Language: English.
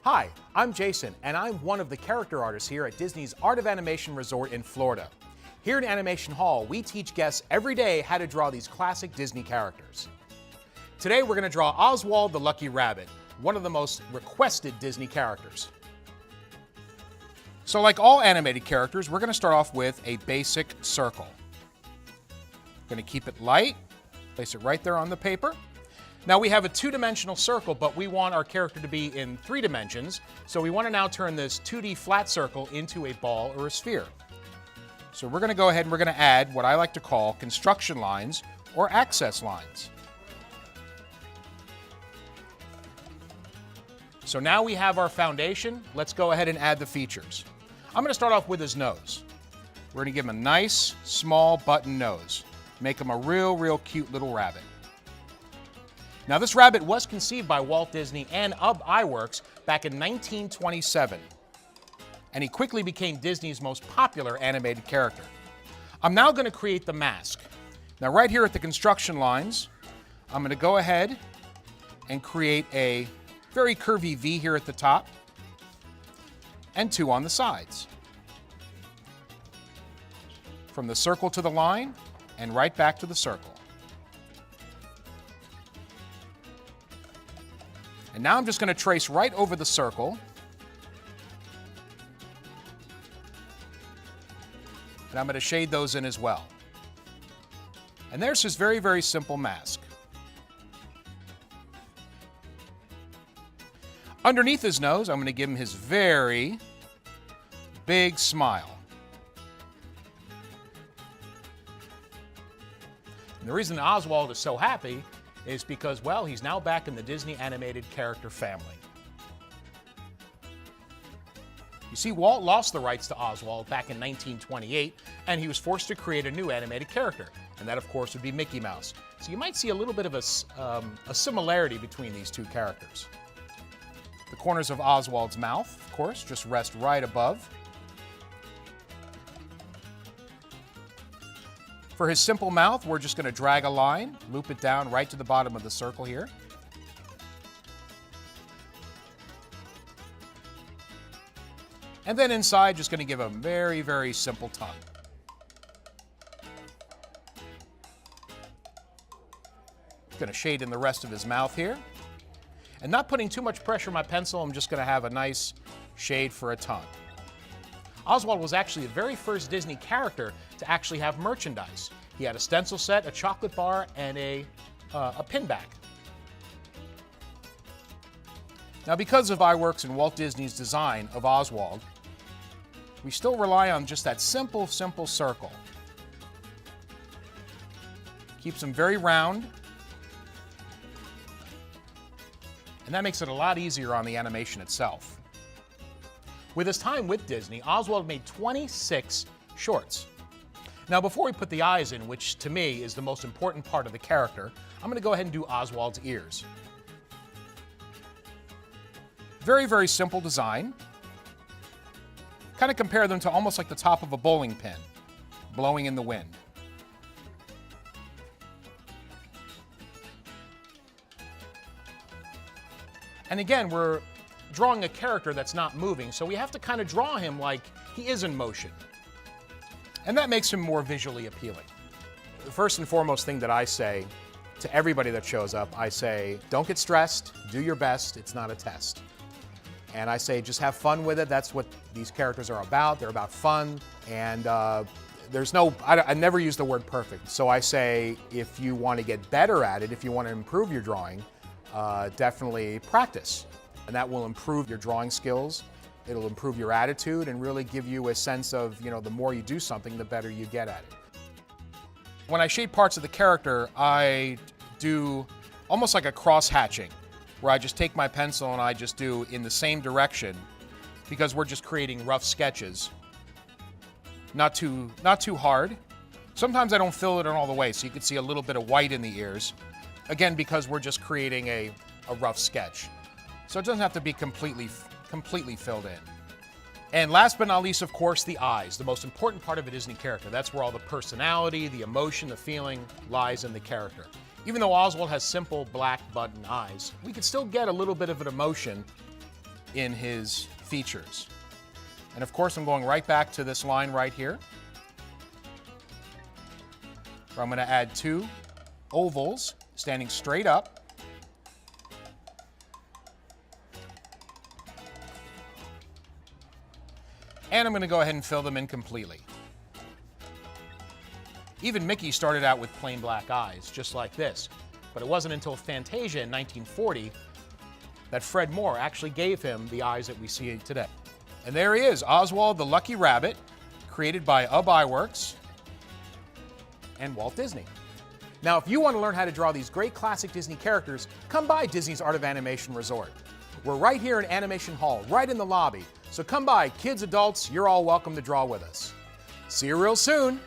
Hi, I'm Jason, and I'm one of the character artists here at Disney's Art of Animation Resort in Florida. Here in Animation Hall, we teach guests every day how to draw these classic Disney characters. Today, we're going to draw Oswald the Lucky Rabbit, one of the most requested Disney characters. So like all animated characters, we're going to start off with a basic circle. Going to keep it light, place it right there on the paper. Now we have a two-dimensional circle, but we want our character to be in 3 dimensions, so we want to now turn this 2D flat circle into a ball or a sphere. So we're going to go ahead and we're going to add what I like to call construction lines or access lines. So now we have our foundation. Let's go ahead and add the features. I'm going to start off with his nose. We're going to give him a nice, small button nose. Make him a real cute little rabbit. Now this rabbit was conceived by Walt Disney and UB Iwerks back in 1927, and he quickly became Disney's most popular animated character. I'm now going to create the mask. Now right here at the construction lines, I'm going to go ahead and create a very curvy V here at the top and 2 on the sides. From the circle to the line and right back to the circle. And now I'm just going to trace right over the circle. And I'm going to shade those in as well. And there's his very simple mask. Underneath his nose, I'm going to give him his very big smile. And the reason Oswald is so happy is because, well, he's now back in the Disney animated character family. You see, Walt lost the rights to Oswald back in 1928, and he was forced to create a new animated character, and that, of course, would be Mickey Mouse. So you might see a little bit of a similarity between these 2 characters. The corners of Oswald's mouth, of course, just rest right above. For his simple mouth, we're just going to drag a line, loop it down right to the bottom of the circle here. And then inside, just going to give a very simple tongue. Going to shade in the rest of his mouth here. And not putting too much pressure on my pencil, I'm just going to have a nice shade for a tongue. Oswald was actually the very first Disney character to actually have merchandise. He had a stencil set, a chocolate bar, and a pin bag. Now, because of Iwerks and Walt Disney's design of Oswald, we still rely on just that simple circle. Keeps him very round. And that makes it a lot easier on the animation itself. With his time with Disney, Oswald made 26 shorts. Now, before we put the eyes in, which to me is the most important part of the character, I'm going to go ahead and do Oswald's ears. Very simple design. Kind of compare them to almost like the top of a bowling pin, blowing in the wind. And again, we're drawing a character that's not moving, so we have to kind of draw him like he is in motion. And that makes him more visually appealing. The first and foremost thing that I say to everybody that shows up, I say, don't get stressed, do your best, it's not a test. And I say, just have fun with it. That's what these characters are about. They're about fun, and I never use the word perfect. So I say, if you want to get better at it, if you want to improve your drawing, definitely practice. And that will improve your drawing skills. It'll improve your attitude and really give you a sense of, the more you do something, the better you get at it. When I shade parts of the character, I do almost like a cross-hatching, where I just take my pencil and I just do in the same direction, because we're just creating rough sketches. Not too hard. Sometimes I don't fill it in all the way, so you can see a little bit of white in the ears. Again, because we're just creating a rough sketch. So it doesn't have to be completely filled in. And last but not least, of course, the eyes, the most important part of a Disney character. That's where all the personality, the emotion, the feeling lies in the character. Even though Oswald has simple black button eyes, we could still get a little bit of an emotion in his features. And of course, I'm going right back to this line right here, where I'm going to add 2 ovals standing straight up. And I'm going to go ahead and fill them in completely. Even Mickey started out with plain black eyes, just like this. But it wasn't until Fantasia in 1940 that Fred Moore actually gave him the eyes that we see today. And there he is, Oswald the Lucky Rabbit, created by Iwerks and Walt Disney. Now, if you want to learn how to draw these great classic Disney characters, come by Disney's Art of Animation Resort. We're right here in Animation Hall, right in the lobby. So come by, kids, adults, you're all welcome to draw with us. See you real soon.